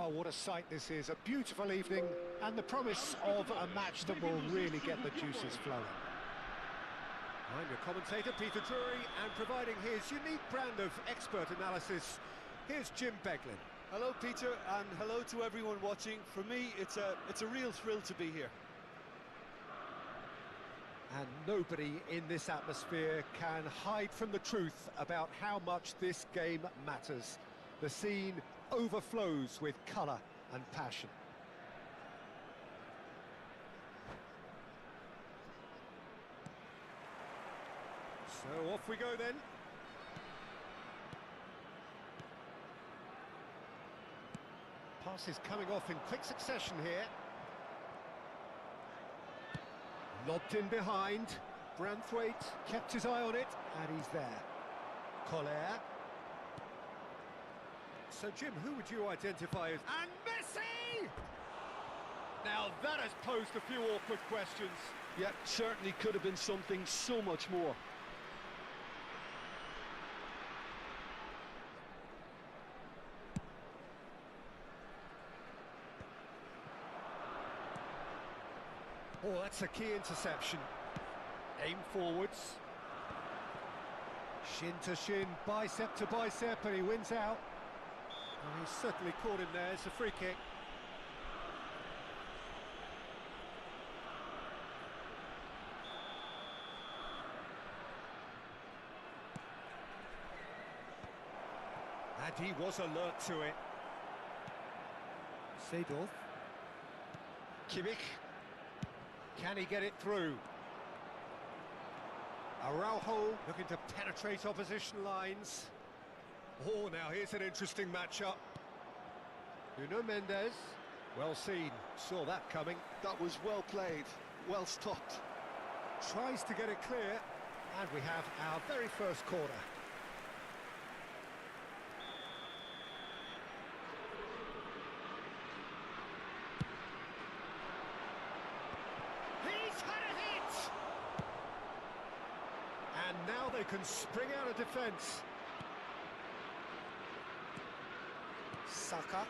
Oh, what a sight this is. A beautiful evening and the promise of a match that will really get the juices flowing. I'm your commentator, Peter Drury, and providing his unique brand of expert analysis, here's Jim Beglin. Hello, Peter, and hello to everyone watching. For me, it's a real thrill to be here. And nobody in this atmosphere can hide from the truth about how much this game matters. The scene overflows with colour and passion. So off we go then. Passes coming off in quick succession here. Lobbed in behind. Branthwaite kept his eye on it, and he's there. Collier. So, Jim, who would you identify as... And Messi! Now, that has posed a few awkward questions. Yeah, certainly could have been something so much more. Oh, that's a key interception. Aim forwards. Shin to shin, bicep to bicep, and he wins out. Oh, he's certainly caught him there. It's a free kick. And he was alert to it. Seedorf. Kimmich. Can he get it through? Araujo looking to penetrate opposition lines. Oh, now here's an interesting matchup. Nuno Mendes, well seen, saw that coming. That was well played, well stopped. Tries to get it clear, and we have our very first corner. He's had a hit! And now they can spring out of defence. Saka.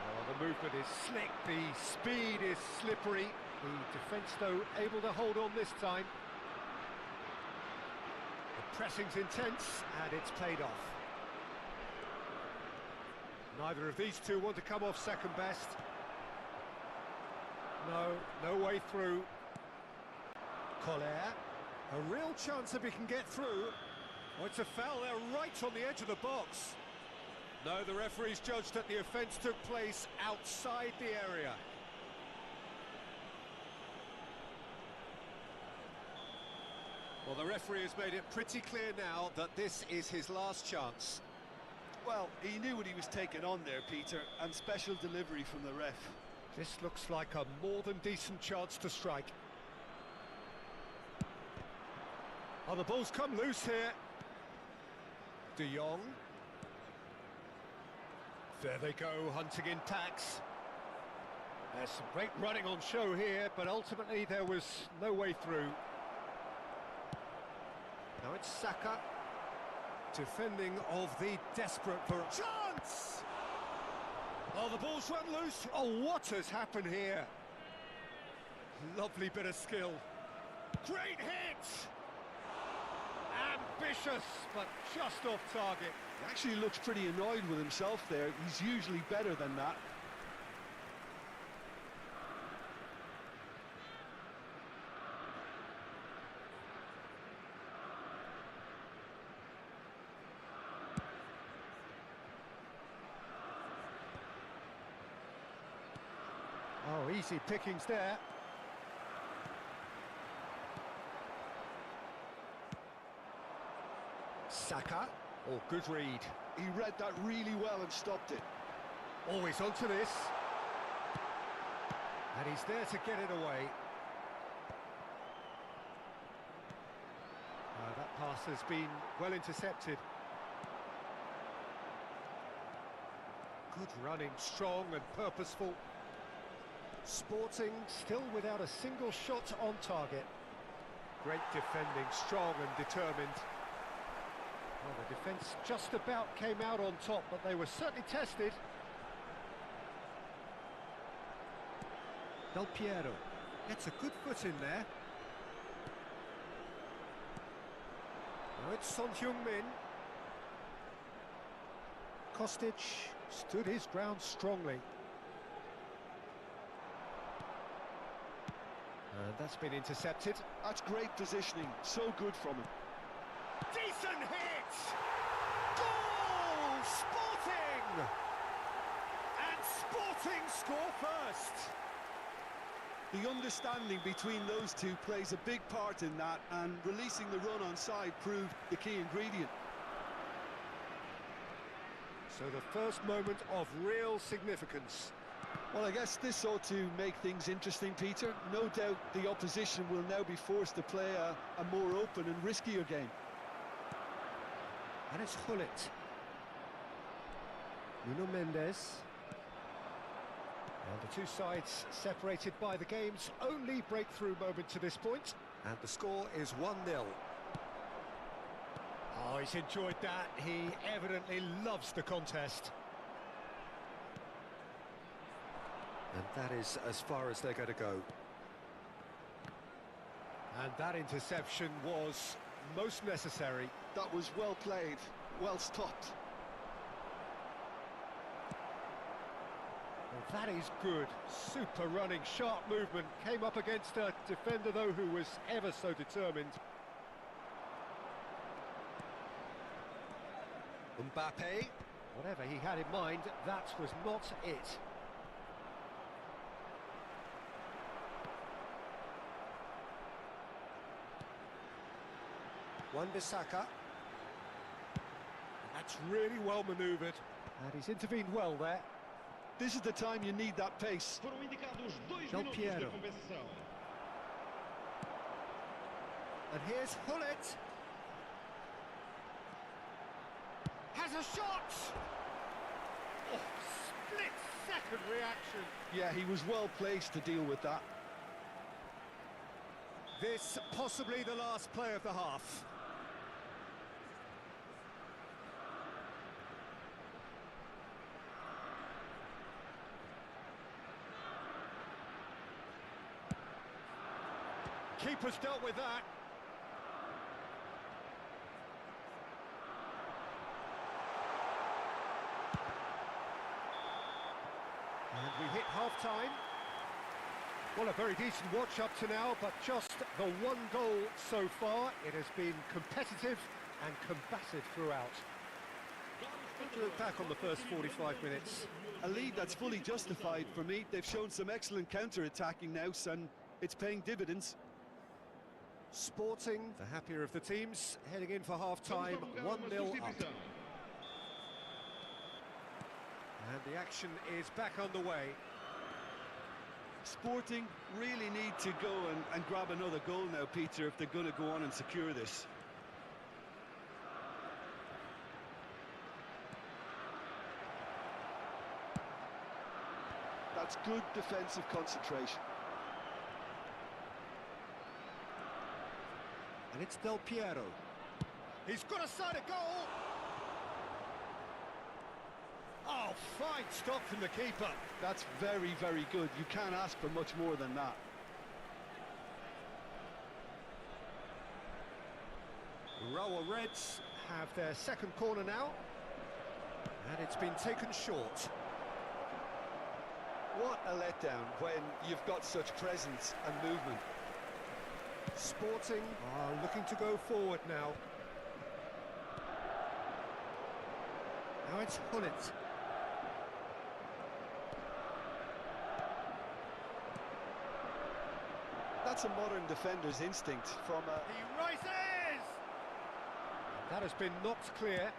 Oh, the movement is slick, the speed is slippery. The defence, though, able to hold on this time. The pressing's intense, and it's paid off. Neither of these two want to come off second best. No way through. Collier. A real chance if he can get through. Oh, it's a foul there, right on the edge of the box. No, the referee's judged that the offence took place outside the area. Well, the referee has made it pretty clear now that this is his last chance. Well, he knew what he was taking on there, Peter, and special delivery from the ref. This looks like a more than decent chance to strike. Oh, the ball's come loose here. De Jong. There they go, hunting in tacks. There's some great running on show here, but ultimately there was no way through. Now it's Saka, defending of the desperate for a chance! Oh, the ball's run loose. Oh, what has happened here? Lovely bit of skill. Great hit! Ambitious, but just off target. He actually looks pretty annoyed with himself there. He's usually better than that. Oh, easy pickings there. Saka. Oh, good read. He read that really well and stopped it. Always onto this. And he's there to get it away. That pass has been well intercepted. Good running, strong and purposeful. Sporting still without a single shot on target. Great defending, strong and determined. Well, the defence just about came out on top, but they were certainly tested. Del Piero gets a good foot in there. Now it's Son Heung-min. Kostic stood his ground strongly. And that's been intercepted. That's great positioning, so good from him. Decent hit! Goal! Sporting! And Sporting score first! The understanding between those two plays a big part in that, and releasing the run on side proved the key ingredient. So the first moment of real significance. Well, I guess this ought to make things interesting, Peter. No doubt the opposition will now be forced to play a more open and riskier game. And it's Hullet. Nuno Mendes. And the two sides separated by the game's only breakthrough moment to this point. And the score is 1-0. Oh, he's enjoyed that. He evidently loves the contest. And that is as far as they're going to go. And that interception was most necessary. That was well played, well stopped. Well, that is good. Super running, sharp movement. Came up against a defender, though, who was ever so determined. Mbappe. Whatever he had in mind, that was not it. Wan-Bissaka. That's really well manoeuvred. And he's intervened well there. This is the time you need that pace. Del Piero. And here's Hullet. Has a shot! Oh, split-second reaction. Yeah, he was well placed to deal with that. This possibly the last play of the half. Keeper's dealt with that. And we hit half-time. Well, a very decent watch up to now, but just the one goal so far. It has been competitive and combative throughout. To look back on the first 45 minutes. A lead that's fully justified for me. They've shown some excellent counter-attacking now, and it's paying dividends. Sporting, the happier of the teams, heading in for half-time, 1-0 up. And the action is back underway. Sporting really need to go and grab another goal now, Peter, if they're going to go on and secure this. That's good defensive concentration. And it's Del Piero. He's got a side of goal! Oh, fine stop from the keeper. That's very, very good. You can't ask for much more than that. Urawa Reds have their second corner now. And it's been taken short. What a letdown when you've got such presence and movement. Sporting are looking to go forward now. Now it's Hullet. That's a modern defender's instinct from a... He rises! That has been knocked clear.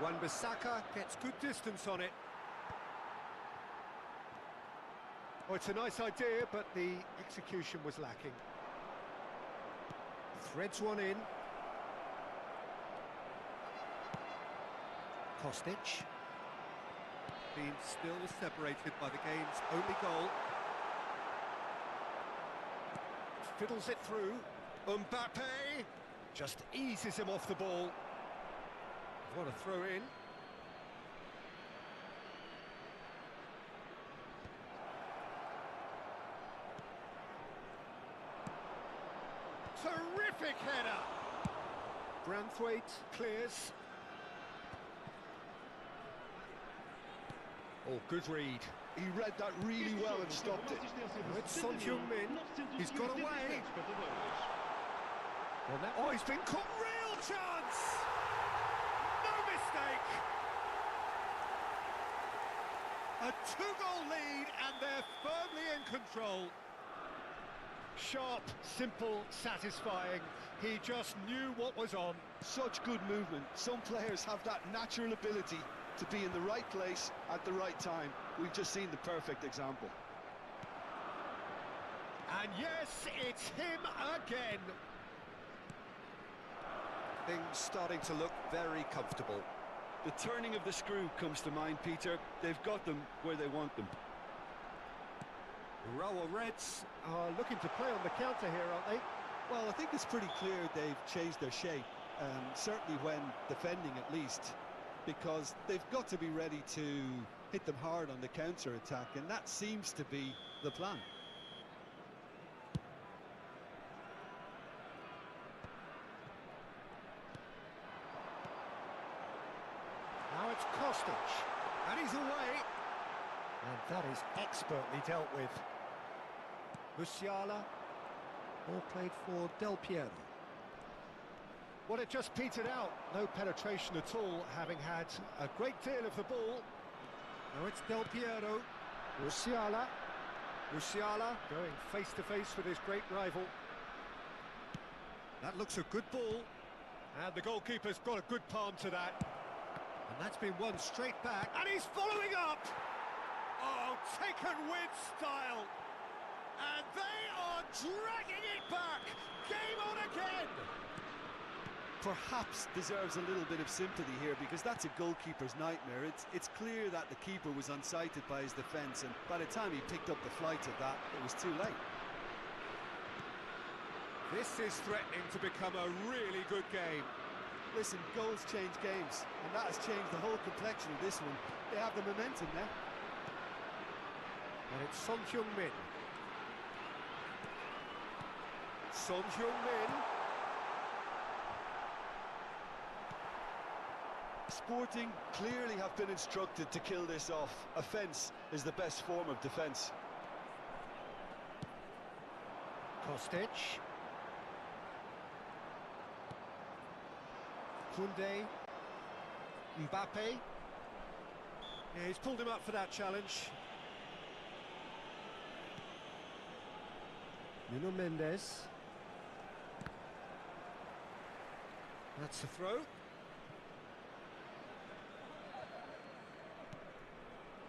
Wan-Bissaka gets good distance on it. Oh, it's a nice idea, but the execution was lacking. Threads one in. Kostic. Being still separated by the game's only goal. Fiddles it through. Mbappe just eases him off the ball. What a throw in. Terrific header. Branthwaite clears. Oh, good read. He read that really well and stopped it. Oh, it's Son Heung-min. He's got away. Well, now, oh, he's been caught. Real chance. No mistake. A two-goal lead, and they're firmly in control. Sharp, simple, satisfying. He just knew what was on. Such good movement. Some players have that natural ability to be in the right place at the right time. We've just seen the perfect example. And yes, it's him again. Things starting to look very comfortable. The turning of the screw comes to mind, Peter. They've got them where they want them. Royal Reds are looking to play on the counter here, aren't they? Well, I think it's pretty clear they've changed their shape, certainly when defending at least, because they've got to be ready to hit them hard on the counter-attack, and that seems to be the plan. Now it's Kostic, and he's away. And that is expertly dealt with. Musiala, all played for Del Piero. Well, it just petered out. No penetration at all, having had a great deal of the ball. Now it's Del Piero. Musiala. Musiala going face-to-face with his great rival. That looks a good ball. And the goalkeeper's got a good palm to that. And that's been won straight back. And he's following up! Oh, taken with style. And they are dragging it back. Game on again. Perhaps deserves a little bit of sympathy here, because that's a goalkeeper's nightmare. It's clear that the keeper was unsighted by his defence, and by the time he picked up the flight of that, it was too late. This is threatening to become a really good game. Listen, goals change games, and that has changed the whole complexion of this one. They have the momentum now. And it's Son Heung-min. Son Heung-min. Sporting clearly have been instructed to kill this off. Offence is the best form of defence. Kostic. Koundé. Mbappe. Yeah, he's pulled him up for that challenge. Nuno Mendes. That's the throw.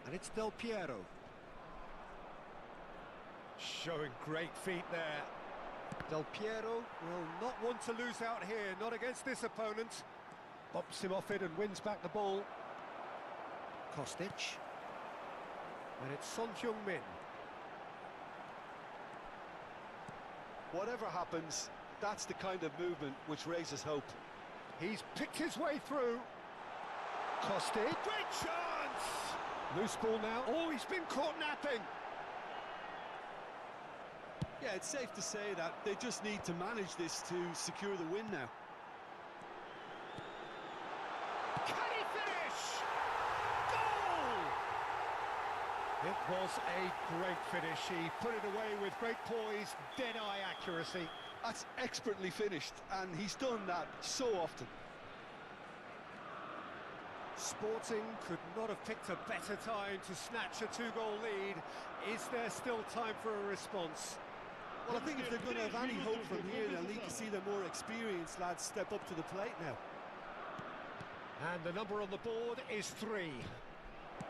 And it's Del Piero. Showing great feet there. Del Piero will not want to lose out here, not against this opponent. Bumps him off it and wins back the ball. Kostic. And it's Son Heung-min. Whatever happens, that's the kind of movement which raises hope. He's picked his way through. Kostic. Great chance! Loose ball now. Oh, he's been caught napping. Yeah, it's safe to say that they just need to manage this to secure the win now. Can he finish? Goal! It was a great finish. He put it away with great poise, dead-eye accuracy. That's expertly finished, and he's done that so often. Sporting could not have picked a better time to snatch a two-goal lead. Is there still time for a response? Well, I think if they're going to have any hope from here, they'll need to see their more experienced lads step up to the plate now. And the number on the board is 3.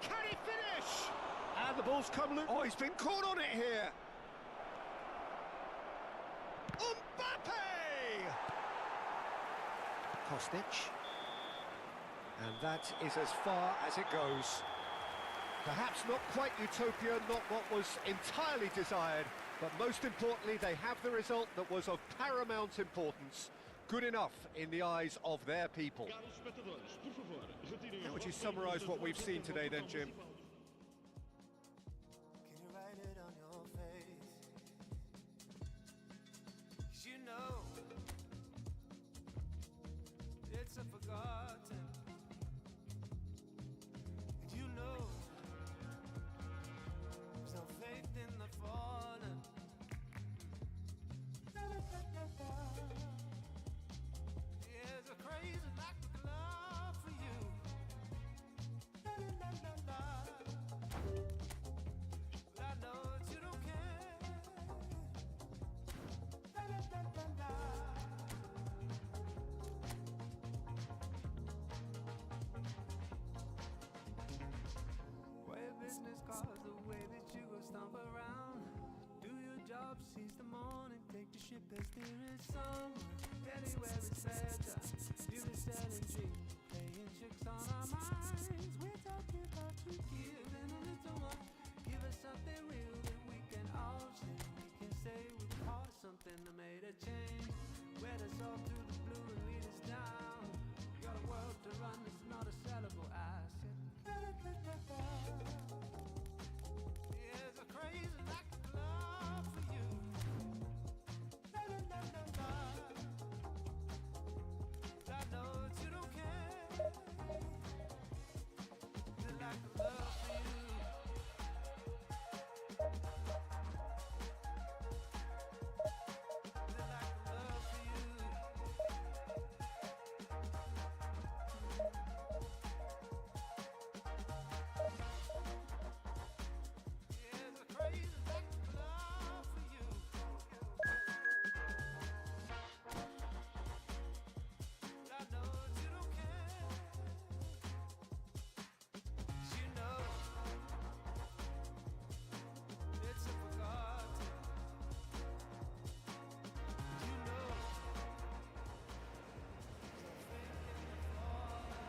Can he finish? And the ball's come loose. Oh, he's been caught on it here. Mbappe! Kostic. And that is as far as it goes. Perhaps not quite utopia, not what was entirely desired, but most importantly, they have the result that was of paramount importance. good enough in the eyes of their people. How would you summarise what we've seen today then, Jim? Can you write it on your face? 'Cause you know it's a forgotten, and you know there's no faith in the fallen. There's a crazy lack of love for you. But I know that you don't care. Way of business cards, the way that you go stomp around. Do your job, seize the morning, take the ship as near as somewhere. Anywhere it's better. Do the selling dream, playing tricks on our minds. We're talking about you giving a little more. Give us something real that we can all share. We can say we're part of something that made a change. Wet us all through the blue and lead us down. You got a world to run, it's not a sellable asset. There's a crazy lack of love for you. I know that you don't care. The lack of love for you. The lack of love for you. There's a crazy lack of love for you. I know that you don't care. 'Cause you know it's a forgotten. You know there's no faith in the fallen.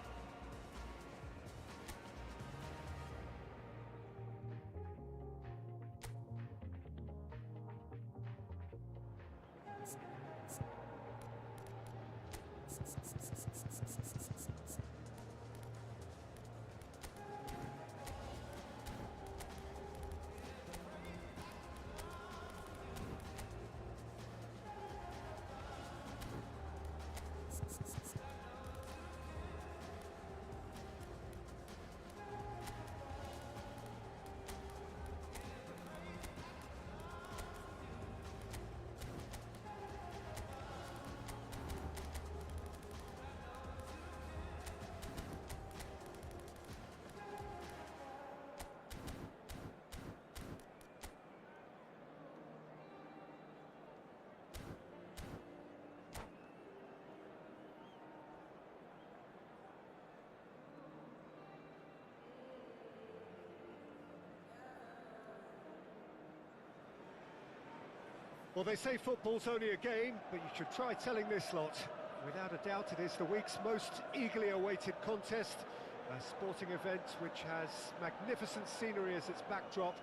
Well, they say football's only a game, but you should try telling this lot. Without a doubt, it is the week's most eagerly awaited contest, a sporting event which has magnificent scenery as its backdrop.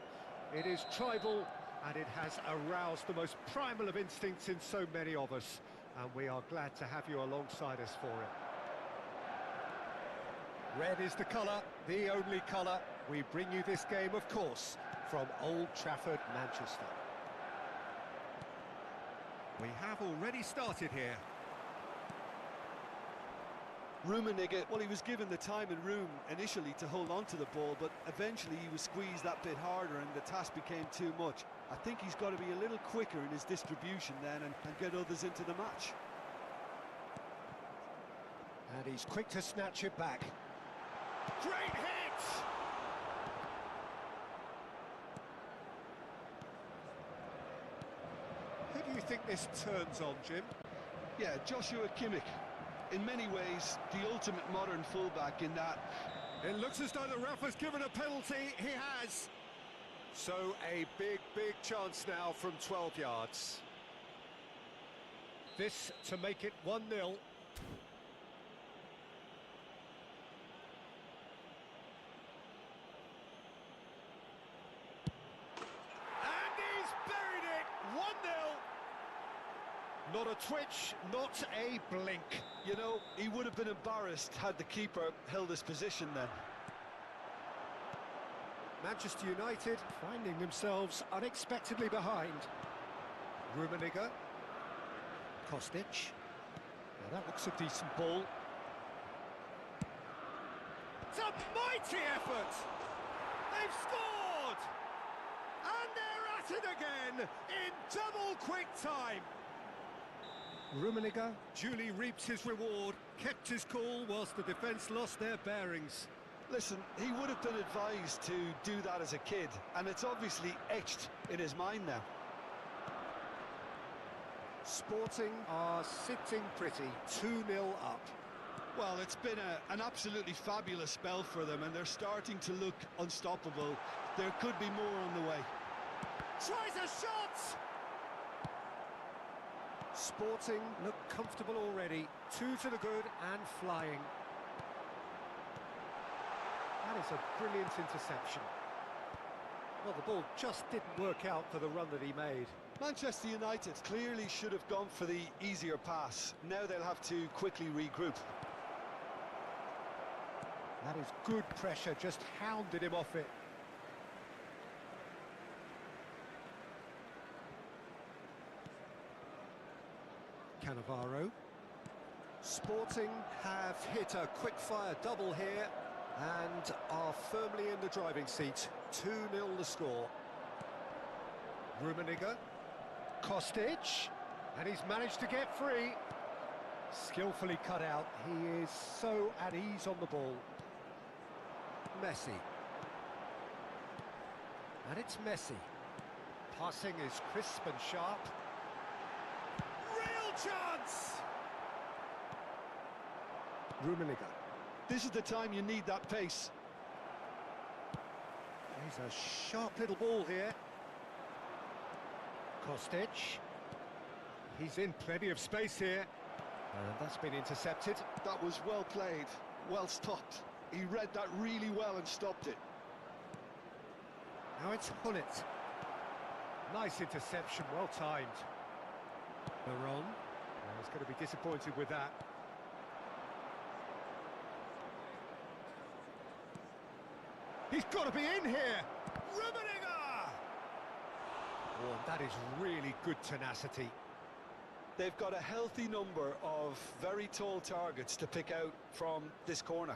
It is tribal, and it has aroused the most primal of instincts in so many of us, and we are glad to have you alongside us for it. Red is the colour, the only colour. We bring you this game, of course, from Old Trafford, Manchester. We have already started here. Rummenigge, well, he was given the time and room initially to hold on to the ball, but eventually he was squeezed that bit harder and the task became too much. I think he's got to be a little quicker in his distribution then and get others into the match. And he's quick to snatch it back. Great hit! Who do you think this turns on, Jim? Yeah, Joshua Kimmich. In many ways, the ultimate modern fullback in that. It looks as though the ref has given a penalty. He has. So a big, big chance now from 12 yards. This to make it 1-0. And he's buried it! 1-0. Not a twitch, not a blink. You know, he would have been embarrassed had the keeper held his position then. Manchester United finding themselves unexpectedly behind. Rummenigge. Kostic. Now that looks a decent ball. It's a mighty effort! They've scored! And they're at it again in double quick time. Rummenigge duly reaps his reward, kept his cool whilst the defence lost their bearings. Listen, he would have been advised to do that as a kid, and it's obviously etched in his mind now. Sporting are sitting pretty, 2-0 up. Well, it's been an absolutely fabulous spell for them, and they're starting to look unstoppable. There could be more on the way. Tries a shot! Sporting look comfortable already. 2 to the good and flying. That is a brilliant interception. Well, the ball just didn't work out for the run that he made. Manchester United clearly should have gone for the easier pass. Now they'll have to quickly regroup. That is good pressure, just hounded him off it. Cannavaro. Sporting have hit a quick-fire double here and are firmly in the driving seat. 2-0 the score. Rummenigge. Kostic. And he's managed to get free. Skillfully cut out. He is so at ease on the ball. Messi. And it's Messi. Passing is crisp and sharp. Real chance! Rummenigge. This is the time you need that pace. He's a sharp little ball here. Kostic. He's in plenty of space here. And that's been intercepted. That was well played, well stopped. He read that really well and stopped it. Now it's Hullet. Nice interception, well timed. Baron. He's going to be disappointed with that. He's got to be in here! Rummenigge! Oh, that is really good tenacity. They've got a healthy number of very tall targets to pick out from this corner.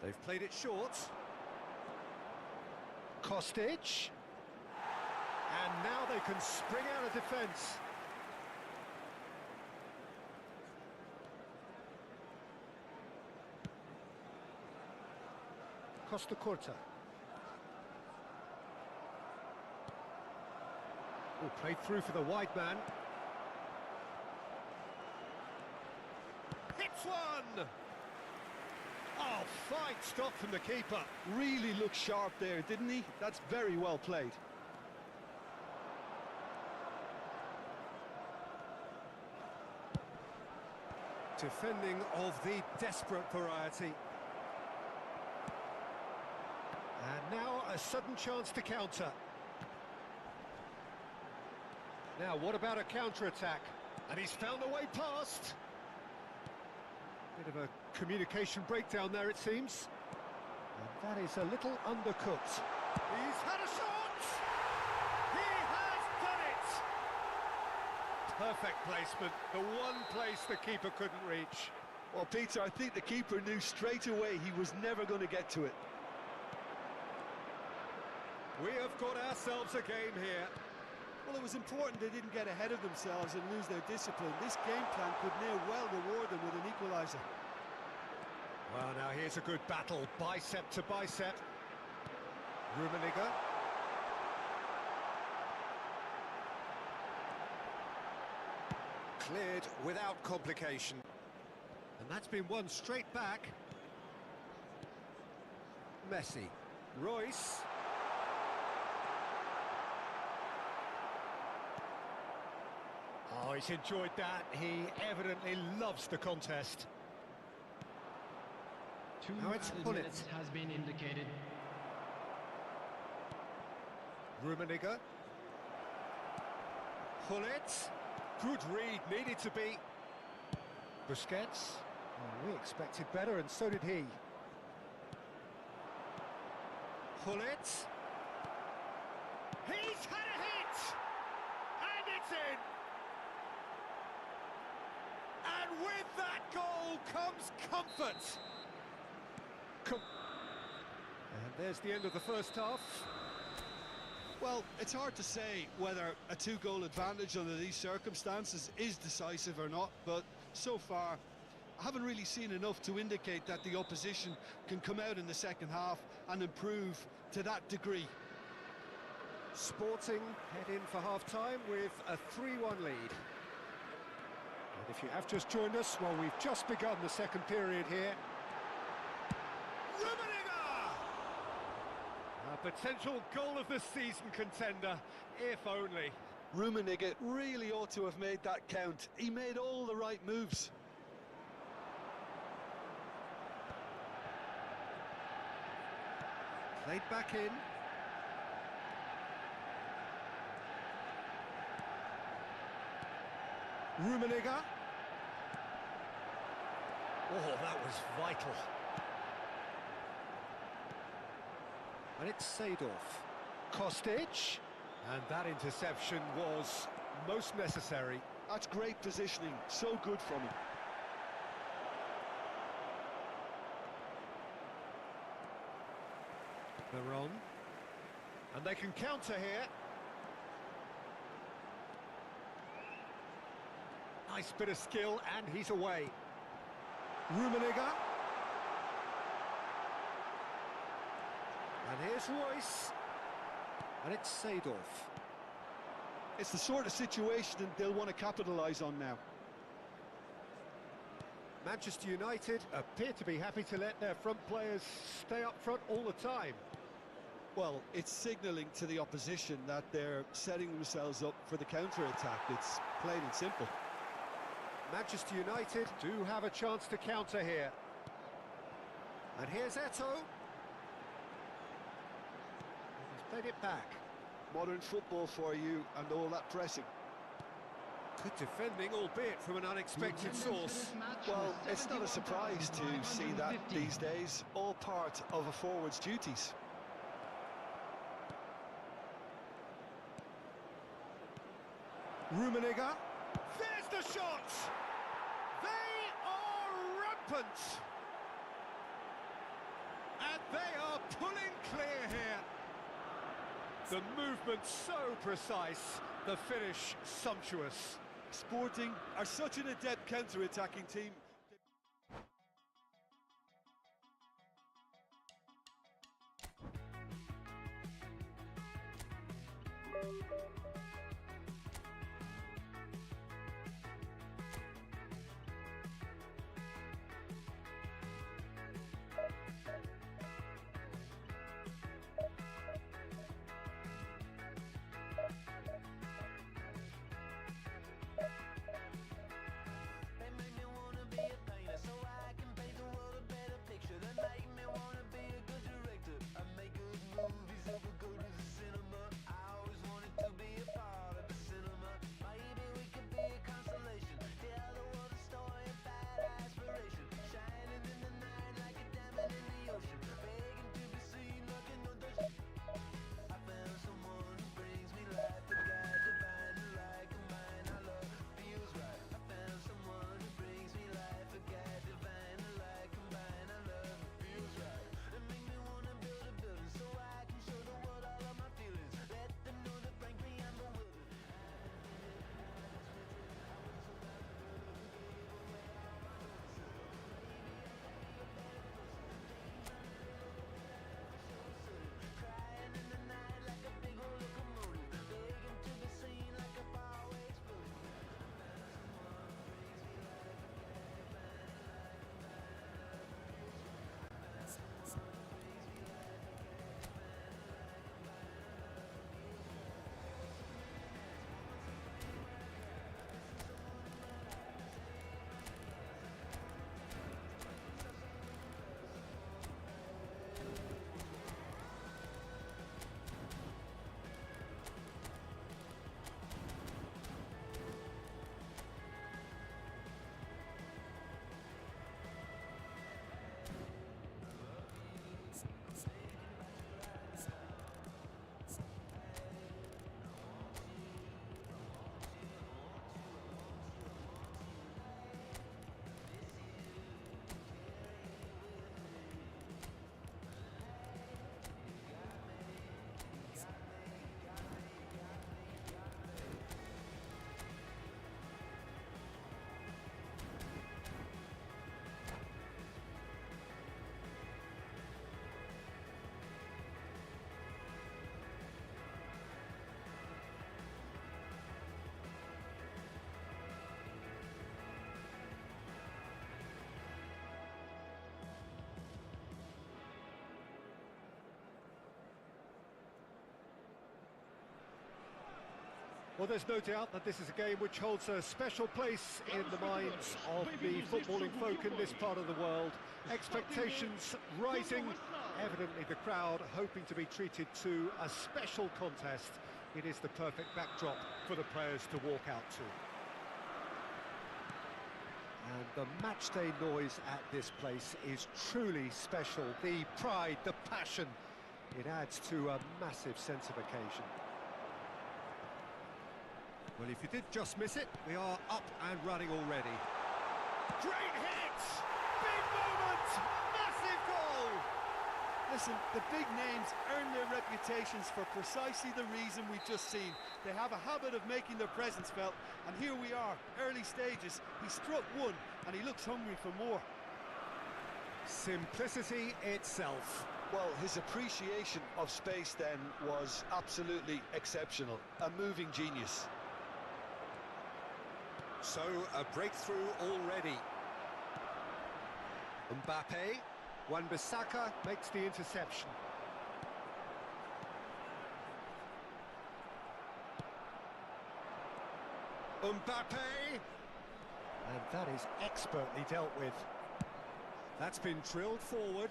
They've played it short. Kostic. And now they can spring out of defence. Costa Curta. Oh, played through for the wide man. Hits one! Oh, fine stop from the keeper. Really looked sharp there, didn't he? That's very well played. Defending of the desperate variety. And now a sudden chance to counter. Now, what about a counter-attack? And he's found a way past. Bit of a communication breakdown there, it seems. And that is a little undercooked. He's had a shot! He has done it! Perfect placement, the one place the keeper couldn't reach. Well, Peter, I think the keeper knew straight away he was never going to get to it. We have got ourselves a game here. Well, it was important they didn't get ahead of themselves and lose their discipline. This game plan could now well reward them with an equaliser. Well, now here's a good battle, bicep to bicep. Rummenigge. Cleared without complication. And that's been won straight back. Messi. Royce. Oh, he's enjoyed that. He evidently loves the contest. Now it's minutes has been indicated. Rummenigge. Pull it. Good read, needed to be. Busquets. Oh, we expected better, and so did he. Pull it. He's had a hit! And it's in! And with that goal comes comfort. And there's the end of the first half. Well, it's hard to say whether a two-goal advantage under these circumstances is decisive or not, but so far I haven't really seen enough to indicate that the opposition can come out in the second half and improve to that degree. Sporting head in for half-time with a 3-1 lead. And if you have just joined us, well, we've just begun the second period here. A potential goal of the season contender, if only. Rummenigge really ought to have made that count. He made all the right moves. Played back in. Rummenigge. Oh, that was vital. And it's Seedorf. Kostic. And that interception was most necessary. That's great positioning, so good from him. They're on. And they can counter here. Nice bit of skill, and he's away. Rummenigge. And here's Royce. And it's Seedorf. It's the sort of situation that they'll want to capitalise on now. Manchester United appear to be happy to let their front players stay up front all the time. Well, it's signalling to the opposition that they're setting themselves up for the counter-attack. It's plain and simple. Manchester United do have a chance to counter here. And here's Eto'o. He's played it back. Modern football for you, and all that pressing. Good defending, albeit from an unexpected source. Well, it's not a surprise to see that these days. All part of a forward's duties. Rummenigge. There's the shot! They are rampant! And they are pulling clear here. The movement so precise, the finish sumptuous. Sporting are such an adept counter-attacking team. Well, there's no doubt that this is a game which holds a special place in the minds of the footballing folk in this part of the world. Expectations rising, evidently the crowd hoping to be treated to a special contest. It is the perfect backdrop for the players to walk out to. And the matchday noise at this place is truly special. The pride, the passion, it adds to a massive sense of occasion. Well, if you did just miss it, we are up and running already. Great hit! Big moment! Massive goal! Listen, the big names earn their reputations for precisely the reason we've just seen. They have a habit of making their presence felt, and here we are, early stages. He struck one, and he looks hungry for more. Simplicity itself. Well, his appreciation of space then was absolutely exceptional. A moving genius. So, a breakthrough already. Mbappe, Wan-Bissaka makes the interception. Mbappe! And that is expertly dealt with. That's been drilled forward.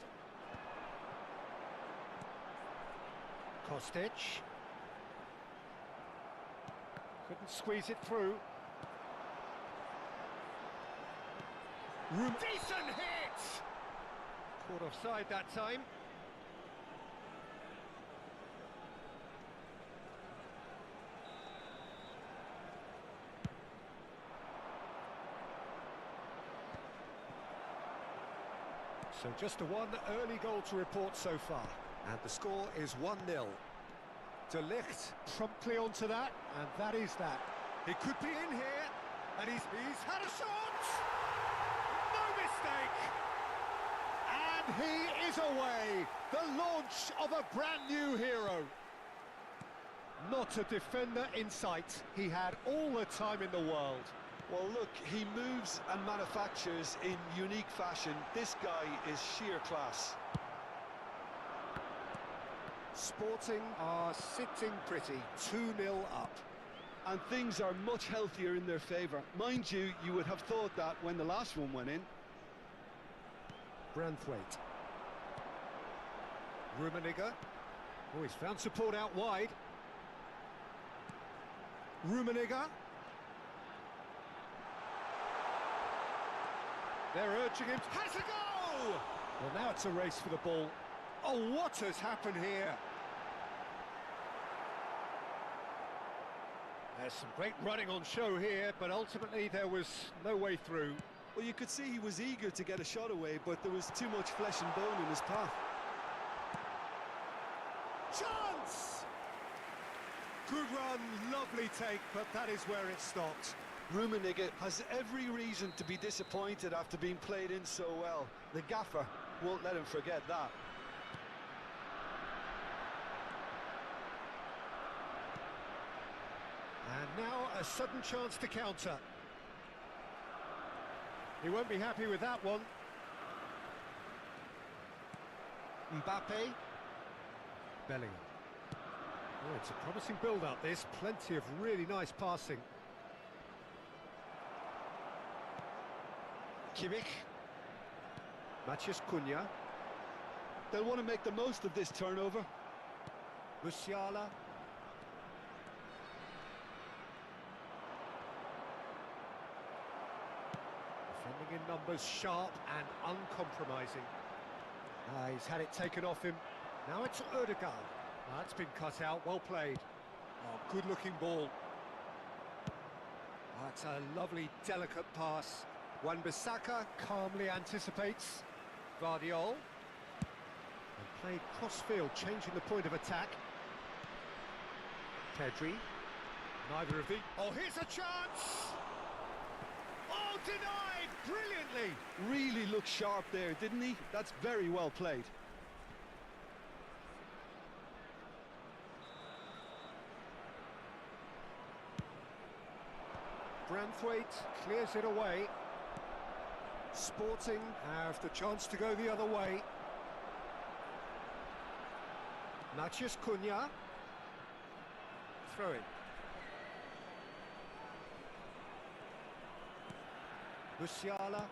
Kostic. Couldn't squeeze it through. Decent hit! Caught offside that time. So just a one early goal to report so far. And the score is 1-0. De Ligt promptly onto that, and that is that. He could be in here, and he's had a shot! And he is away! The launch of a brand new hero. Not a defender in sight. He had all the time in the world. Well, look, he moves and manufactures in unique fashion. This guy is sheer class. Sporting are sitting pretty, 2-0 up. And things are much healthier in their favour. Mind you, you would have thought that when the last one went in. Branthwaite. Rummenigge. Oh, he's found support out wide. Rummenigge. They're urging him. Has a go! Well, now it's a race for the ball. Oh, what has happened here? There's some great running on show here, but ultimately there was no way through. Well, you could see he was eager to get a shot away, but there was too much flesh and bone in his path. Chance! Good run, lovely take, but that is where it stopped. Rummenigge has every reason to be disappointed after being played in so well. The gaffer won't let him forget that. And now a sudden chance to counter. He won't be happy with that one. Mbappe. Bellingham. Oh, it's a promising build-up, this. Plenty of really nice passing. Kimmich. Matheus Cunha. They'll want to make the most of this turnover. Musiala. Defending in numbers, sharp and uncompromising. He's had it taken off him. Now it's Odegaard. That's been cut out, well played. Oh, good-looking ball. That's a lovely, delicate pass. Wan-Bissaka calmly anticipates. Guardiola. And played cross-field, changing the point of attack. Pedri. Neither of the... Oh, here's a chance! Oh, denied! Brilliantly! Really looked sharp there, didn't he? That's very well played. Branthwaite clears it away. Sporting have the chance to go the other way. Matheus Cunha. Throw in. Musiala.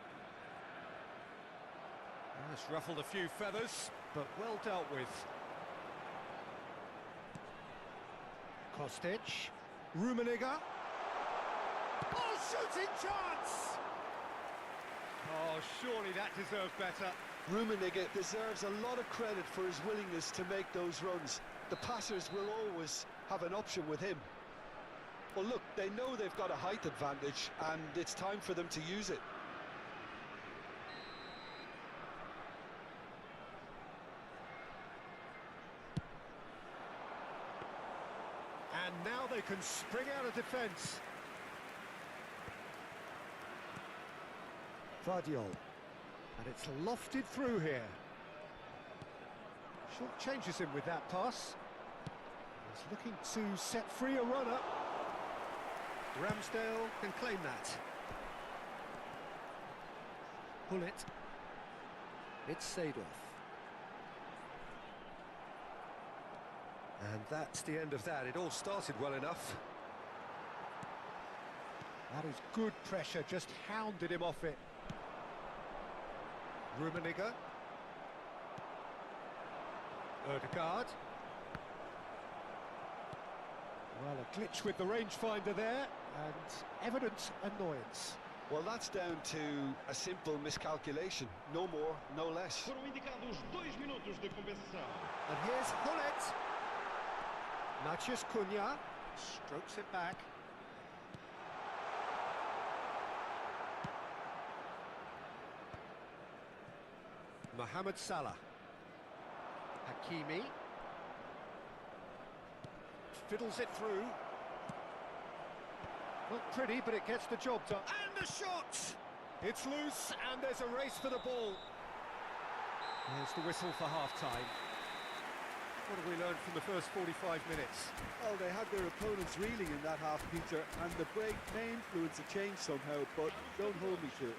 Has ruffled a few feathers, but well dealt with. Kostic. Rummenigge. Oh, shooting chance! Oh, surely that deserved better. Rummenigge deserves a lot of credit for his willingness to make those runs. The passers will always have an option with him. Well, look, they know they've got a height advantage, and it's time for them to use it. And now they can spring out of defence. Vardiol. And it's lofted through here. Short changes him with that pass. He's looking to set free a runner. Ramsdale can claim that. Pull it. It's Seedorf. And that's the end of that. It all started well enough. That is good pressure, just hounded him off it. Rummenigge. Ødegaard. Well, a glitch with the rangefinder there, and evident annoyance. Well, that's down to a simple miscalculation. No more, no less. Foram indicados 2 minutos de compensação. And here's Hullet. Matheus Cunha strokes it back. Mohamed Salah. Hakimi. Fiddles it through. Not pretty, but it gets the job done. And the shot! It's loose, and there's a race for the ball. There's the whistle for half-time. What have we learned from the first 45 minutes? Well, they had their opponents reeling in that half, Peter, and the break may influence a change somehow, but don't hold me to it.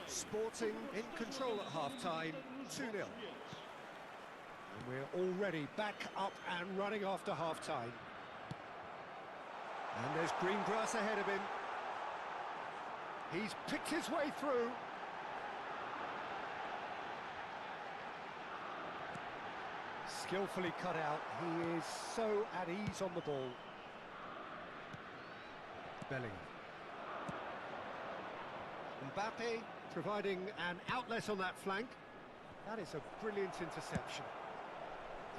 Sporting in control at half-time, 2-0. And we're already back up and running after half-time. And there's green grass ahead of him. He's picked his way through. Skillfully cut out. He is so at ease on the ball. Bellingham. Mbappe providing an outlet on that flank. That is a brilliant interception.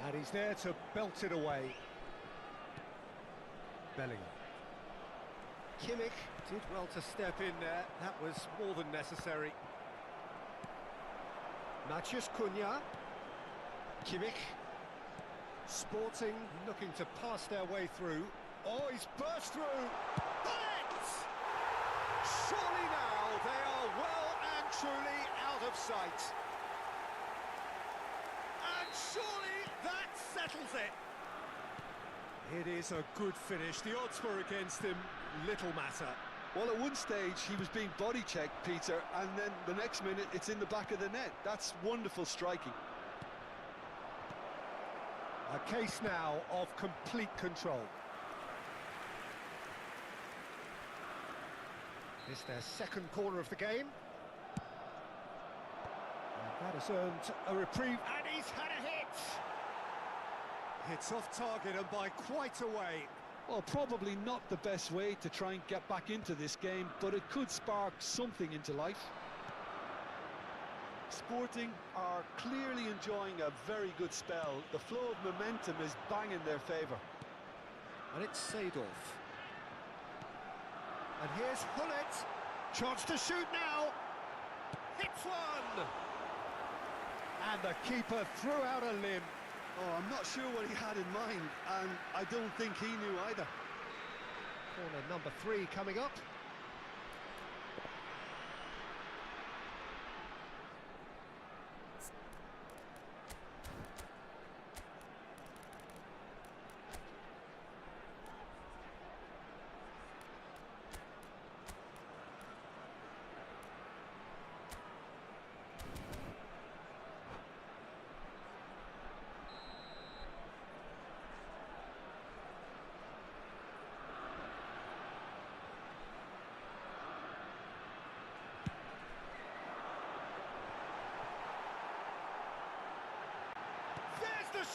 And he's there to belt it away. Bellingham. Kimmich did well to step in there. That was more than necessary. Matheus Cunha. Kimmich. Sporting looking to pass their way through. Oh, he's burst through. Bullet! Surely now they are well and truly out of sight. And surely that settles it. It is a good finish. The odds were against him. Little matter. Well, at one stage he was being body checked, Peter, and then the next minute it's in the back of the net. That's wonderful striking. A case now of complete control. It's their second corner of the game. And that has earned a reprieve, and he's had a hit! It's off target and by quite a way. Well, probably not the best way to try and get back into this game, but it could spark something into life. Sporting are clearly enjoying a very good spell. The flow of momentum is bang in their favour. And it's Seedorf. And here's Hullet. Chance to shoot now. Hits one! And the keeper threw out a limb. Oh, I'm not sure what he had in mind, and I don't think he knew either. Corner number 3 coming up.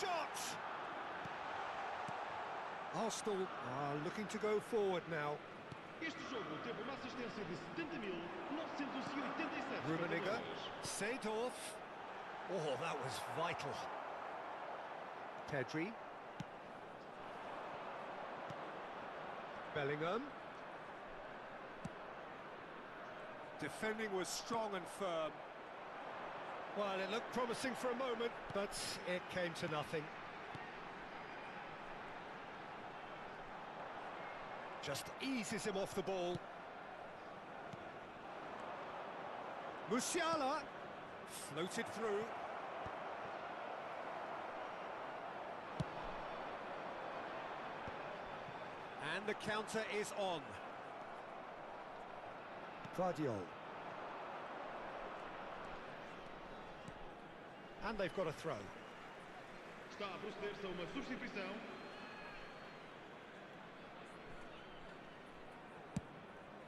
shot! Arsenal are looking to go forward now. Este jogo teve uma assistência de 70.987 Rummenigge, espectadores. Seedorf. Oh, that was vital. Pedri. Bellingham. Defending was strong and firm. Well, it looked promising for a moment, but it came to nothing. Just eases him off the ball. Musiala floated through. And the counter is on. Guardiola. And they've got a throw. Está a proceder-se a uma substituição.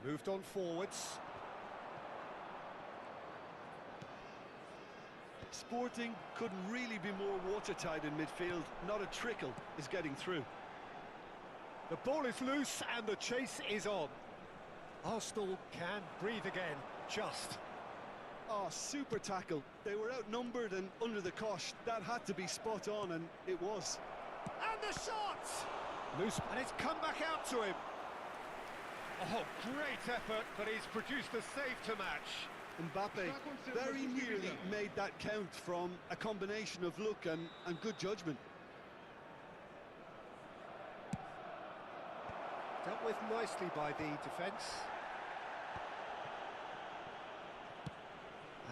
Moved on forwards. Sporting couldn't really be more watertight in midfield. Not a trickle is getting through. The ball is loose and the chase is on. Arsenal can breathe again, just. Oh, super tackle. They were outnumbered and under the cosh. That had to be spot on, and it was. And the shot! Loose, and it's come back out to him. Oh, great effort, but he's produced a save to match. Mbappe very nearly made that count from a combination of luck and good judgment. Dealt with nicely by the defence.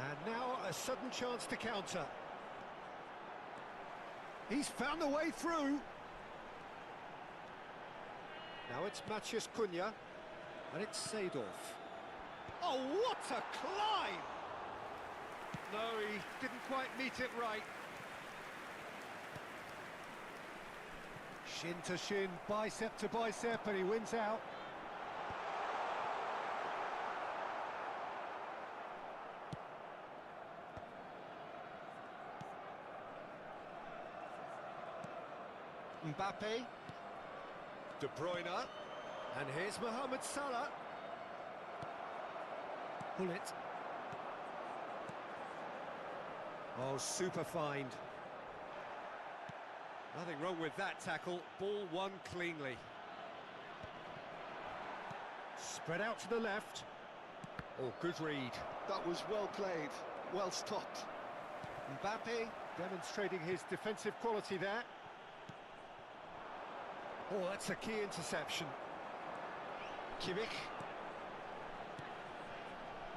And now a sudden chance to counter. He's found a way through. Now it's Matheus Cunha, and it's Seedorf. Oh, what a climb! No, he didn't quite meet it right. Shin to shin, bicep to bicep, and he wins out. Mbappe, De Bruyne, and here's Mohamed Salah. Pull it. Oh, super find. Nothing wrong with that tackle. Ball won cleanly. Spread out to the left. Oh, good read. That was well played, well stopped. Mbappe demonstrating his defensive quality there. Oh, that's a key interception. Kimmich.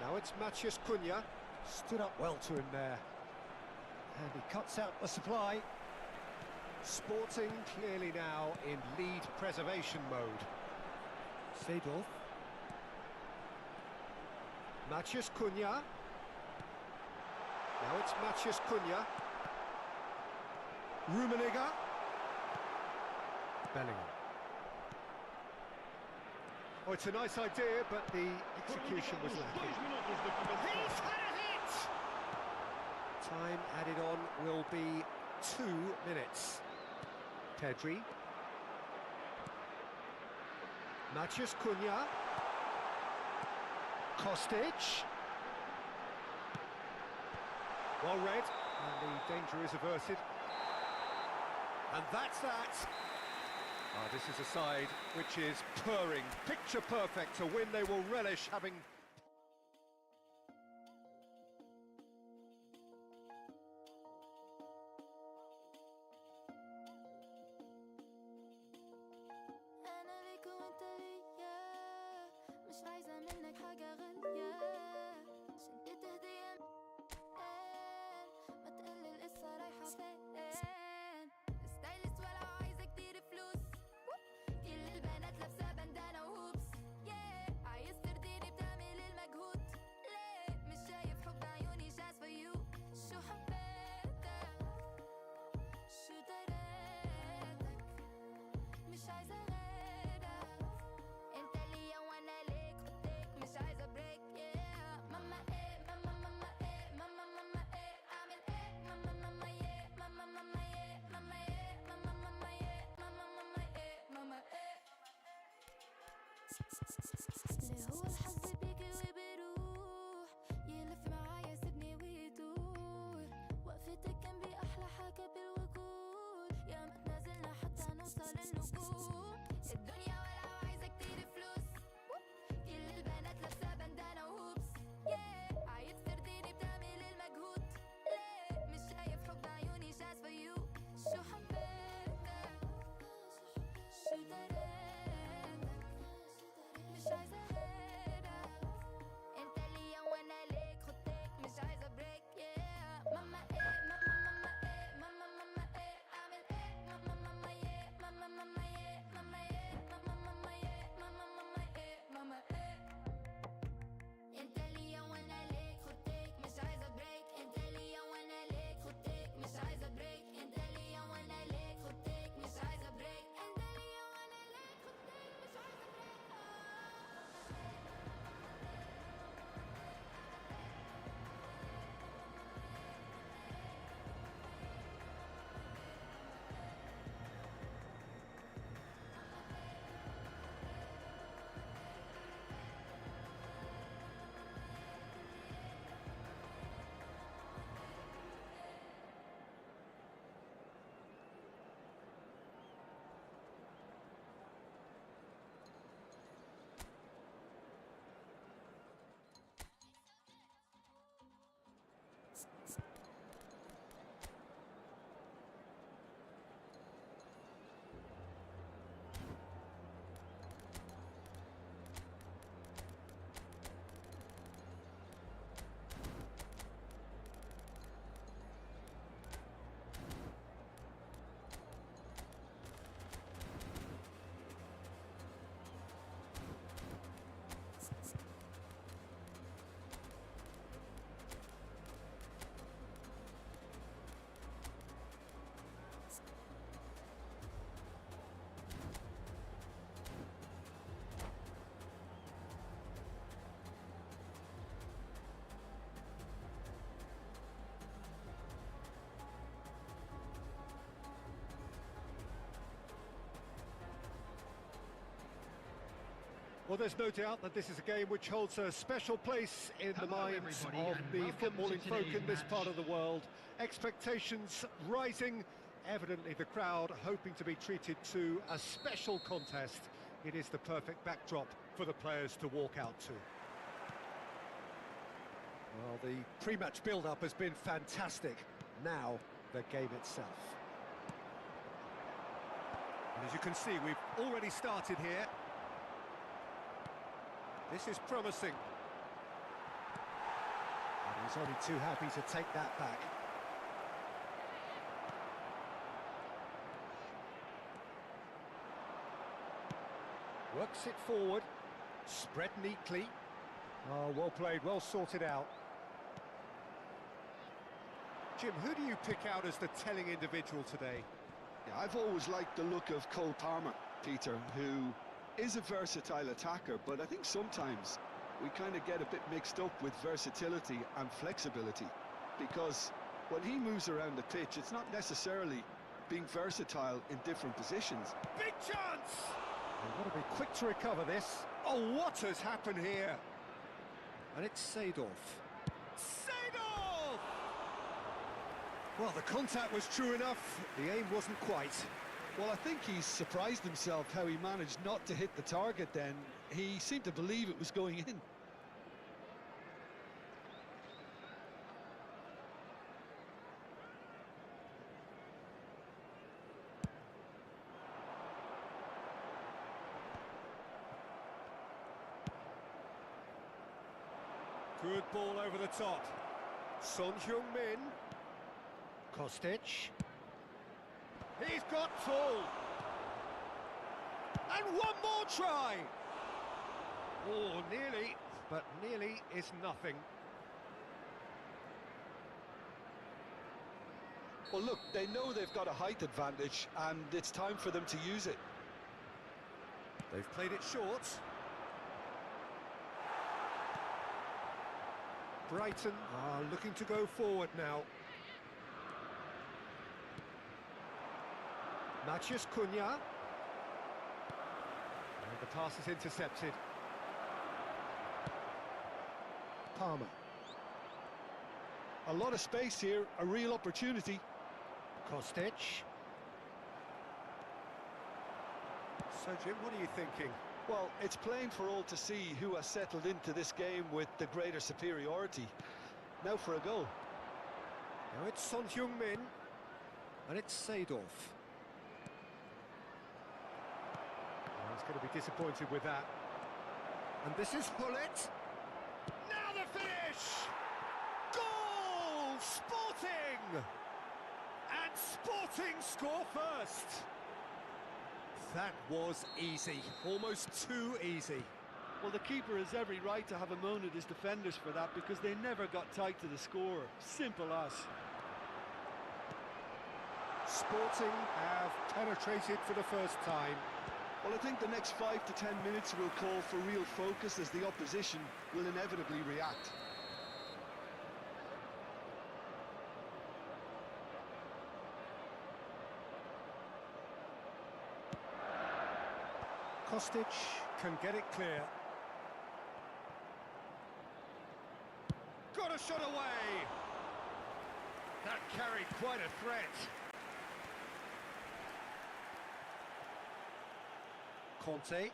Now it's Matheus Cunha. Stood up well to him there. And he cuts out the supply. Sporting clearly now in lead preservation mode. Seedorf. Matheus Cunha. Now it's Matheus Cunha. Rummenigge. Bellingham. Oh, it's a nice idea, but the execution was lacking. He's had a hit! Time added on will be 2 minutes. Pedri. Matheus Cunha. Kostic. Well read, and the danger is averted. And that's that. Ah, this is a side which is purring, picture perfect, a win they will relish having. أنا ليك وأنت ليا مش عايزة منك حاجة غالية عشان تهدي ما تقلل قصة رايحة فين ستايلست ولا عايزة كتير فلوس كل البنات لابسة بندانة وهوبس عايز ترضيني بتعمل Well, there's no doubt that this is a game which holds a special place in the Hello, minds everybody, of and the welcome footballing to folk today's in this match. part of the world. Expectations rising, evidently the crowd hoping to be treated to a special contest. It is the perfect backdrop for the players to walk out to. Well, the pre-match build-up has been fantastic. Now, the game itself. And as you can see, we've already started here. This is promising. And he's only too happy to take that back. Works it forward. Spread neatly. Oh, well played, well sorted out. Jim, who do you pick out as the telling individual today? Yeah, I've always liked the look of Cole Palmer, Peter, who is a versatile attacker, but I think sometimes we kind of get a bit mixed up with versatility and flexibility, because when he moves around the pitch, it's not necessarily being versatile in different positions. Big chance! They've got to be quick to recover this. Oh, what has happened here? And it's Seedorf. Seedorf! Well, the contact was true enough. The aim wasn't quite. Well, I think he's surprised himself how he managed not to hit the target then. He seemed to believe it was going in. Good ball over the top. Son Heung-min. Kostic. He's got full. And one more try. Oh, nearly, but nearly is nothing. Well, look, they know they've got a height advantage, and it's time for them to use it. They've played it short. Brighton are looking to go forward now. Matheus Cunha. And the pass is intercepted. Palmer. A lot of space here, a real opportunity. Kostic. So, Jim, what are you thinking? Well, it's plain for all to see who has settled into this game with the greater superiority. Now for a goal. Now it's Son Heung-min. And it's Seedorf. He's going to be disappointed with that. And this is Hullet. Now the finish! Goal! Sporting! And Sporting score first. That was easy. Almost too easy. Well, the keeper has every right to have a moan at his defenders for that, because they never got tight to the scorer. Simple as. Sporting have penetrated for the first time. Well, I think the next 5 to 10 minutes will call for real focus, as the opposition will inevitably react. Kostic can get it clear. Got a shot away! That carried quite a threat. Conte.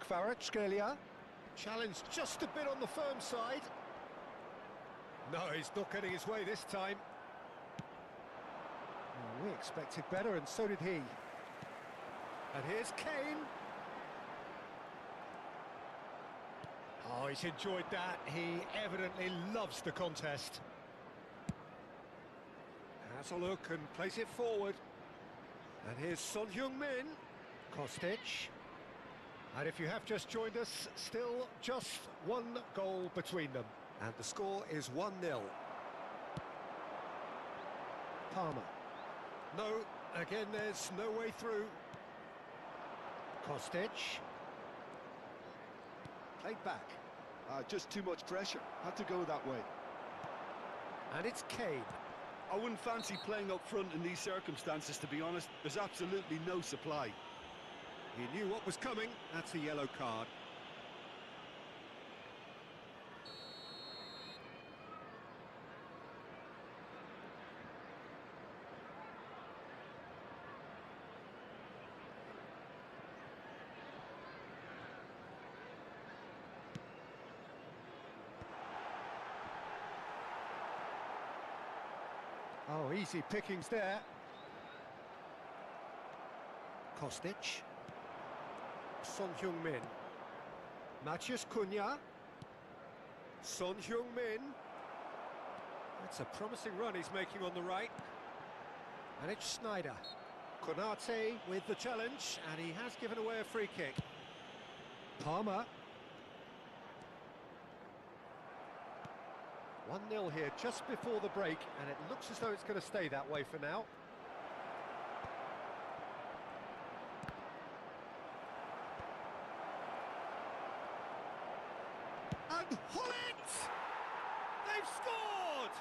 Kvaratskhelia. Challenged just a bit on the firm side. No, he's not getting his way this time. Well, we expected better, and so did he. And here's Kane. Oh, he's enjoyed that. He evidently loves the contest. Has a look and plays it forward. And here's Son Heung-min. Kostic. And if you have just joined us, still just one goal between them. And the score is 1-0. Palmer. No, again there's no way through. Kostic. Played back. Just too much pressure. Had to go that way. And it's Kane. I wouldn't fancy playing up front in these circumstances, to be honest. There's absolutely no supply. He knew what was coming. That's a yellow card. Oh, easy pickings there. Kostic. Son Heung-min. Maciej Cunha. Son Heung-min. That's a promising run he's making on the right. And it's Schneider. Konate with the challenge, and he has given away a free kick. Palmer. 1-0 here just before the break, and it looks as though it's going to stay that way for now. And Hullet! They've scored!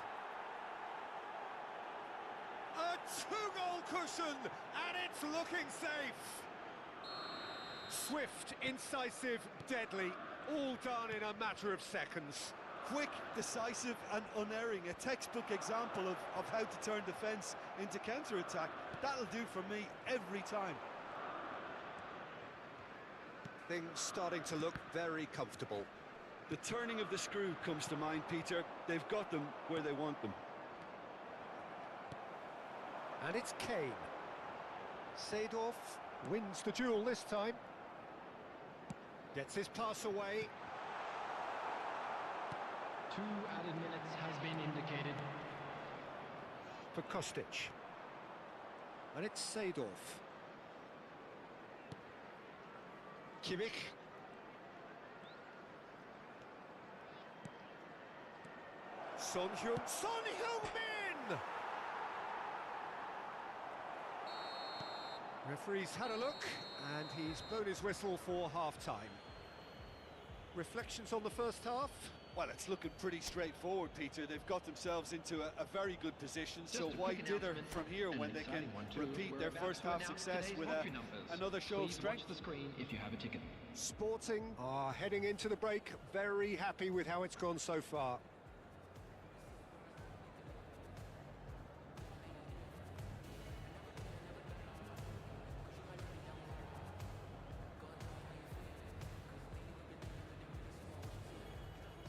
A two-goal cushion, and it's looking safe. Swift, incisive, deadly, all done in a matter of seconds. Quick, decisive and unerring, a textbook example of how to turn defence into counter-attack. That'll do for me every time. Things starting to look very comfortable. The turning of the screw comes to mind, Peter. They've got them where they want them. And it's Kane. Seedorf wins the duel this time. Gets his pass away. 2 added minutes has been indicated. For Kostic. And it's Seedorf. Kimmich. Son Heung-min! Referee's had a look, and he's blown his whistle for half-time. Reflections on the first half? Well, it's looking pretty straightforward, Peter. They've got themselves into a very good position, so Just a why quick dither announcement. from here An when they can exciting one, too. repeat We're their about first to half announce success today's with lottery numbers. another show of Please strength? watch the screen if you have a ticket. Sporting are heading into the break, very happy with how it's gone so far.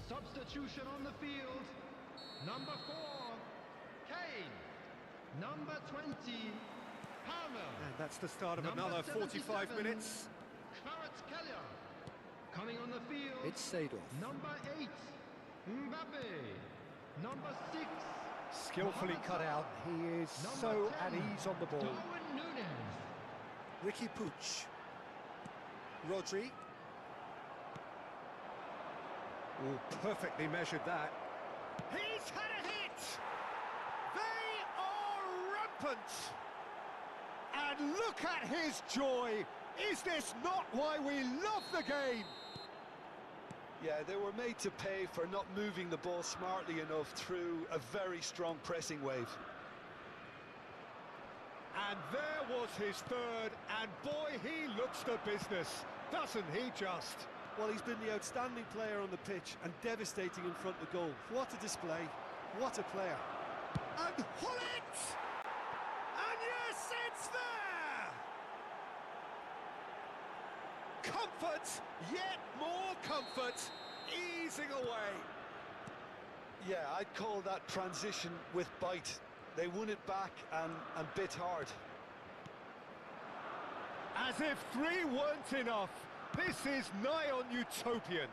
Substitution on the field. Number 4, Kane. Number 20, Palmer. And that's the start of Number another 45 77, minutes. Kvaratskhelia. Coming on the field. It's Seedorf. Number 8, Mbappe. Number 6, Skillfully Mohamed cut Salah. out. He is Number so 10, at ease on the ball. Darwin Núñez. Ricky Puig. Rodri. Oh, perfectly measured that. He's had a hit! They are rampant! And look at his joy! Is this not why we love the game? Yeah, they were made to pay for not moving the ball smartly enough through a very strong pressing wave. And there was his third, and boy, he looks the business, doesn't he just? Well, he's been the outstanding player on the pitch and devastating in front of goal. What a display, what a player. And Hullet! And yes, it's there! Comfort, yet more comfort, easing away. Yeah, I'd call that transition with bite. They won it back and bit hard. As if 3 weren't enough, this is nigh on utopian.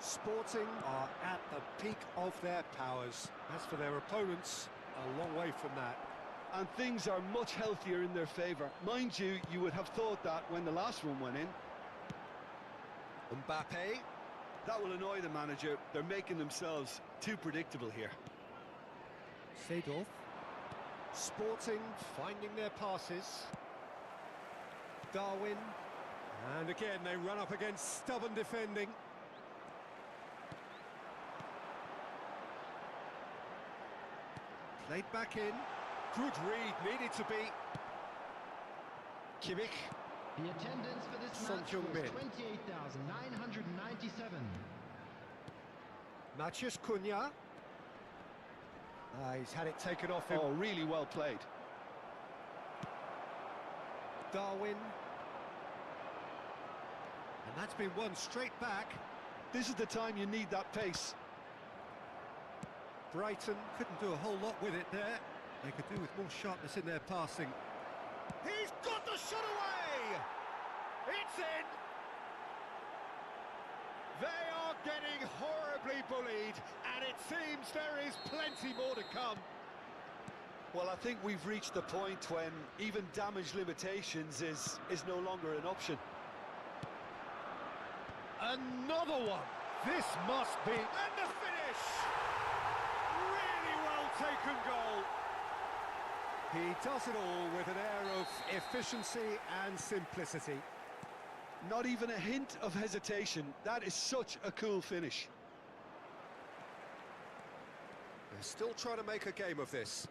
Sporting are at the peak of their powers. As for their opponents, a long way from that. And things are much healthier in their favour. Mind you, you would have thought that when the last one went in. Mbappe. That will annoy the manager. They're making themselves too predictable here. Seedorf. Sporting finding their passes. Darwin. And again, they run up against stubborn defending. Played back in. Good read, needed to be. Kimmich. The attendance for this Son match Heung-min. was 28,997. Matheus Cunha. He's had it taken off him. Oh, really well played. Darwin. And that's been won straight back. This is the time you need that pace. Brighton couldn't do a whole lot with it there. They could do with more sharpness in their passing. He's got the shot away! It's in! They are getting horribly bullied, and it seems there is plenty more to come. Well, I think we've reached the point when even damage limitations is no longer an option. Another one! This must be... And the finish! Really well taken goal. He does it all with an air of efficiency and simplicity. Not even a hint of hesitation. That is such a cool finish. They're still trying to make a game of this.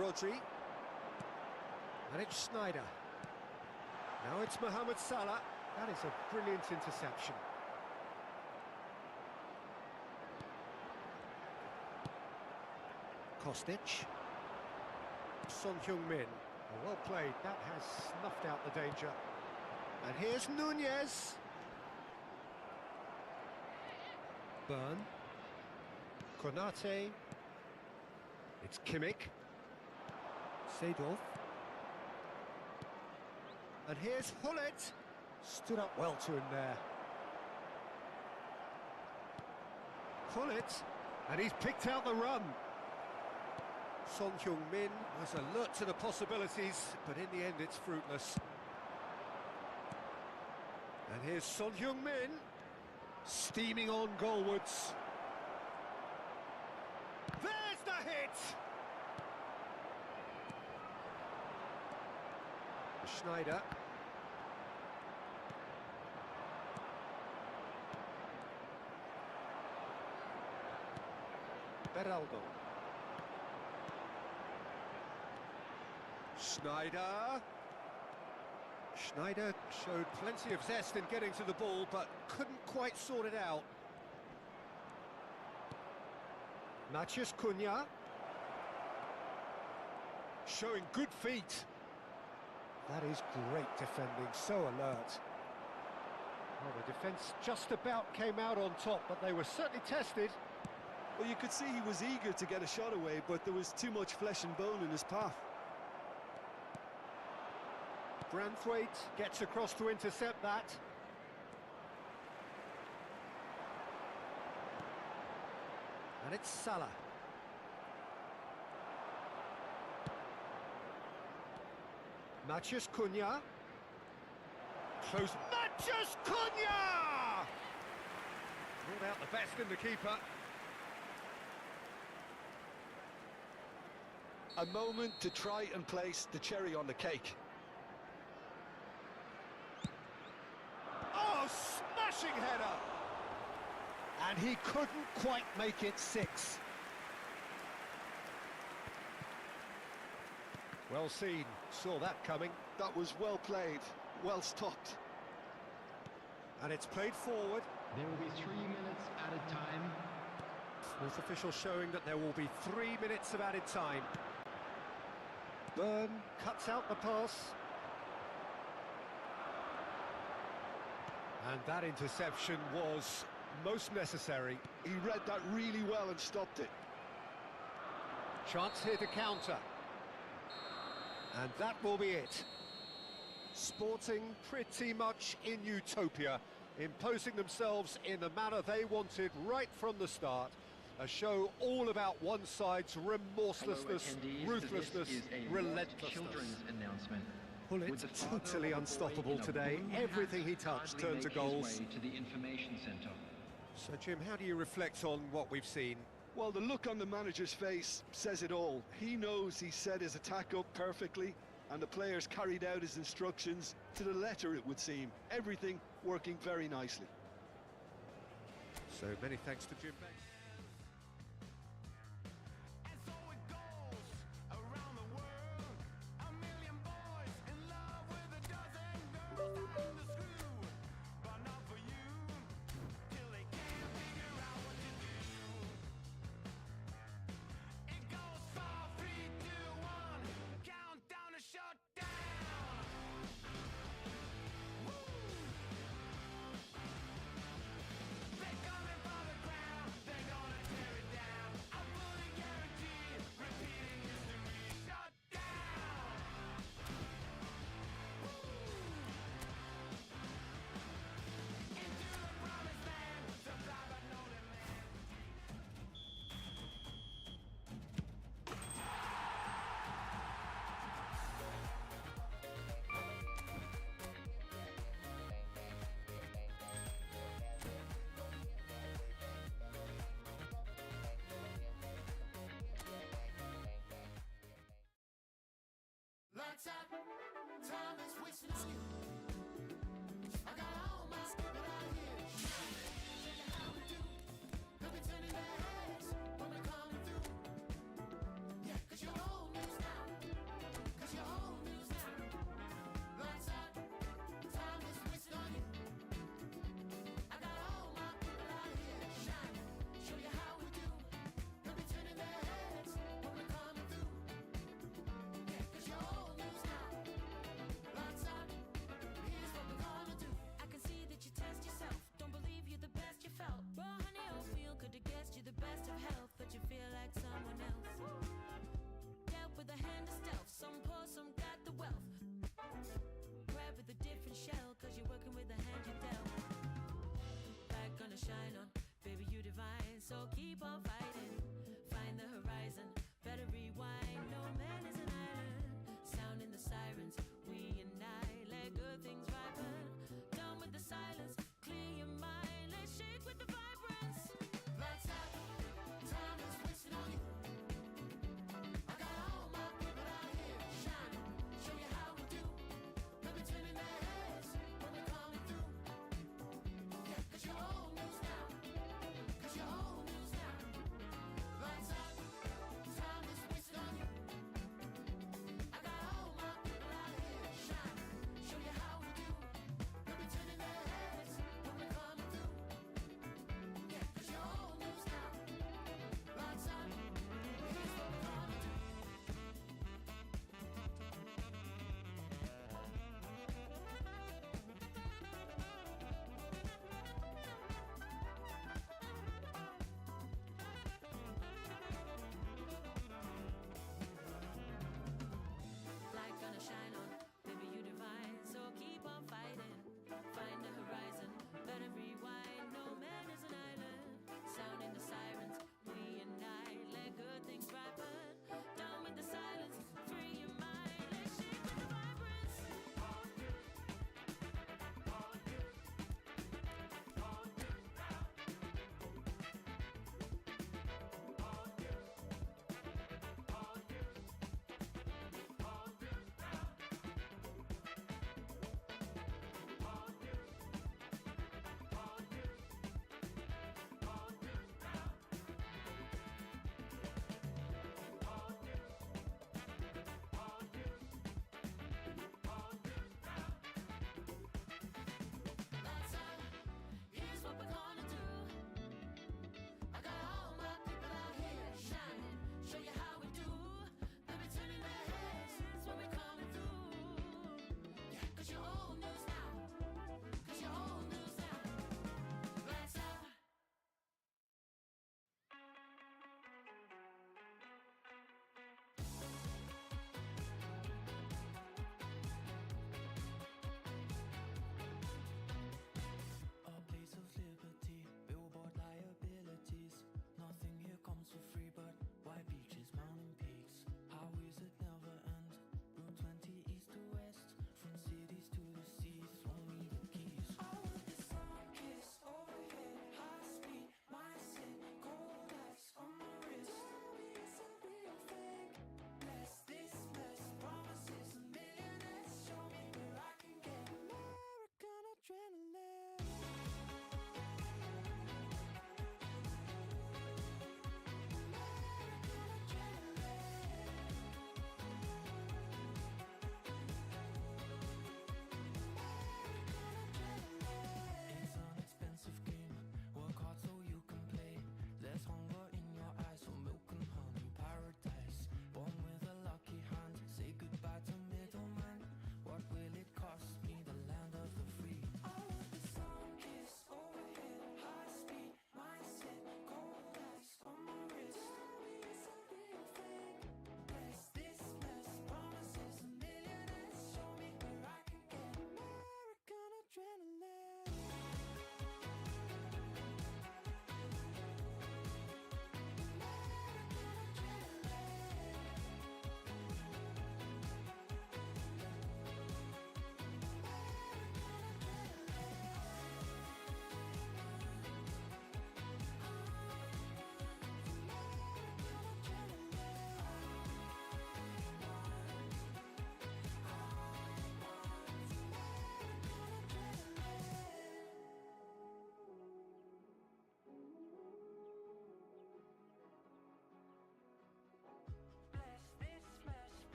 Rodri. And it's Sneijder. Now it's Mohamed Salah. That is a brilliant interception. Kostic. Son Heung-min. Well played. That has snuffed out the danger. And here's Nunez. Burn. Konate. It's Kimmich. Seedorf. And here's Hullet. Stood up well to him there. Hullet. And he's picked out the run. Son Heung-min was alert to the possibilities, but in the end it's fruitless. And here's Son Heung-min, steaming on goalwards. There's the hit! Sneijder. Beraldo. Sneijder. Sneijder showed plenty of zest in getting to the ball, but couldn't quite sort it out. Matheus Cunha. Showing good feet. That is great defending, so alert. Well, the defence just about came out on top, but they were certainly tested. Well, you could see he was eager to get a shot away, but there was too much flesh and bone in his path. Branthwaite gets across to intercept that. And it's Salah. Matheus Cunha. Close. Matheus Cunha! Ruled out the best in the keeper. A moment to try and place the cherry on the cake. Oh, smashing header! And he couldn't quite make it 6. Well seen, saw that coming. That was well played, well stopped. And it's played forward. There will be 3 minutes added time. Fourth official showing that there will be 3 minutes of added time. Burn cuts out the pass. And that interception was most necessary. He read that really well and stopped it. Chance here to counter. And that will be it. Sporting pretty much in utopia, imposing themselves in the manner they wanted right from the start. A show all about one side's remorselessness, ruthlessness, relentlessness. Children's announcement. Hullet totally unstoppable today. Everything he touched turned to goals. To the information centre. So, Jim, how do you reflect on what we've seen? Well, the look on the manager's face says it all. He knows he set his attack up perfectly, and the players carried out his instructions to the letter, it would seem. Everything working very nicely. So, many thanks to Jim Beck. And so it goes around the world. A million boys wanna shine on. Baby, you divine, so keep on fighting. Find the horizon, better rewind. No man is an island. Sounding the sirens, we unite. Let good things ripen. Done with the silence, clear your mind. Let's shake with the vibrance. Lights out, time is wasting on you. I got all my people out here shining. Show you how we do. Let me turn in their heads when we're coming through. Yeah, 'cause you're old news now. 'Cause you're old news now.